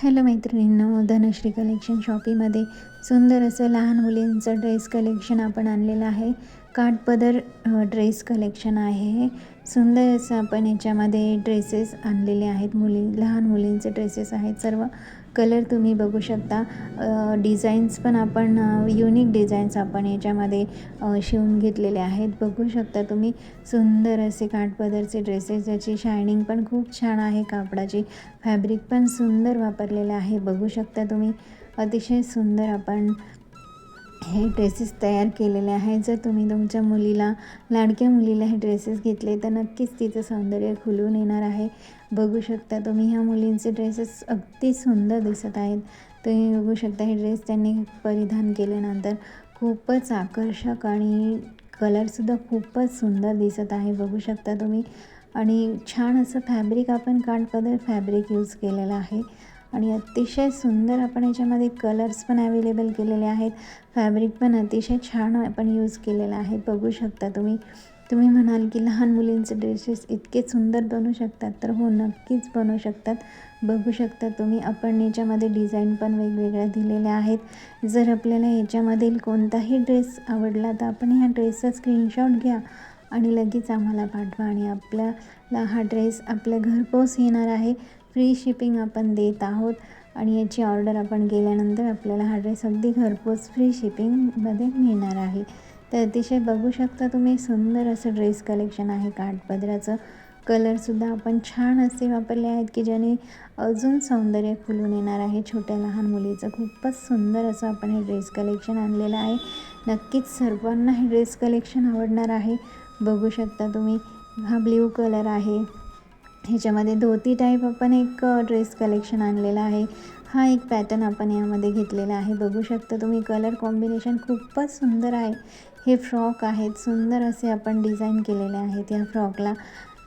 Hello मैत्रिणींनो, Dhanashree collection शॉपीमध्ये सुंदर असं लहान मुलींचं ड्रेस कलेक्शन आपण आणलेलं आहे. काठपदर ड्रेस कलेक्शन आहे हे. सुंदर असं आपण याच्यामध्ये ड्रेसेस आणलेले आहेत. लहान मुलींचे ड्रेसेस आहेत सर्व. कलर तुम्ही बघू शकता. डिझाईन्स पण आपण युनिक डिझाईन्स आपण याच्यामध्ये शिवून घेतलेले आहेत. बघू शकता तुम्ही सुंदर असे काठपदरचे ड्रेसेस, ज्याची शायनिंग पण खूप छान आहे. कापडाची फॅब्रिक पण सुंदर वापरलेलं आहे. बघू शकता तुम्ही अतिशय सुंदर आपण हे ड्रेसेस तयार केलेले आहेत. जर तुम्ही तुमच्या मुलीला, लाडक्या मुलीला हे ड्रेसेस घेतले तर नक्कीच तिचं सौंदर्य खुलून येणार आहे. बघू शकता तुम्ही ह्या मुलींचे ड्रेसेस अगदी सुंदर दिसत आहेत. तुम्ही बघू शकता हे ड्रेस त्यांनी परिधान केल्यानंतर खूपच आकर्षक आणि कलरसुद्धा खूपच सुंदर दिसत आहे. बघू शकता तुम्ही. आणि छान असं फॅब्रिक आपण काठपदर फॅब्रिक यूज केलेलं आहे आणि अतिशय सुंदर आपण याच्यामध्ये कलर्स पण अवेलेबल केलेले आहेत. फॅब्रिक पण अतिशय छान आपण यूज केलेलं आहे. बघू शकता तुम्ही. तुम्ही म्हणाल की लहान मुलींचे ड्रेसेस इतके सुंदर बनवू शकतात, तर हो, नक्कीच बनवू शकतात. बघू शकता तुम्ही. आपण याच्यामध्ये डिझाईन पण वेगवेगळ्या दिलेल्या आहेत. जर आपल्याला याच्यामधील कोणताही ड्रेस आवडला तर आपण ह्या ड्रेसचा स्क्रीनशॉट घ्या आणि लगेच आम्हाला पाठवा आणि आपल्याला हा ड्रेस आपल्या घरपोच येणार आहे. फ्री शिपिंग आपण देत आहोत आणि याची ऑर्डर आपण केल्यानंतर आपल्याला हा ड्रेस अगदी घरपोच फ्री शिपिंगमध्ये मिळणार आहे. तर अतिशय बघू शकता तुम्ही सुंदर असं ड्रेस कलेक्शन आहे काठपदराचं. कलरसुद्धा आपण छान असे वापरले आहेत की ज्याने अजून सौंदर्य खुलून येणार आहे छोट्या लहान मुलीचं. खूपच सुंदर असं आपण हे ड्रेस कलेक्शन आणलेलं आहे. नक्कीच सर्वांना हे ड्रेस कलेक्शन आवडणार आहे. बघू शकता तुम्ही. हा ब्ल्यू कलर आहे. ह्याच्यामध्ये धोती टाईप आपण एक ड्रेस कलेक्शन आणलेला आहे. हा एक पॅटर्न आपण यामध्ये घेतलेला आहे. बघू शकता तुम्ही. कलर कॉम्बिनेशन खूपच सुंदर आहे. हे फ्रॉक आहेत. सुंदर असे आपण डिझाईन केलेले आहेत या फ्रॉकला.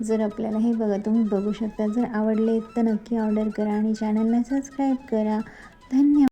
जर आपल्याला हे तुम्ही बघू शकता. जर आवडले तर नक्की ऑर्डर करा आणि चॅनलला सबस्क्राईब करा. धन्यवाद.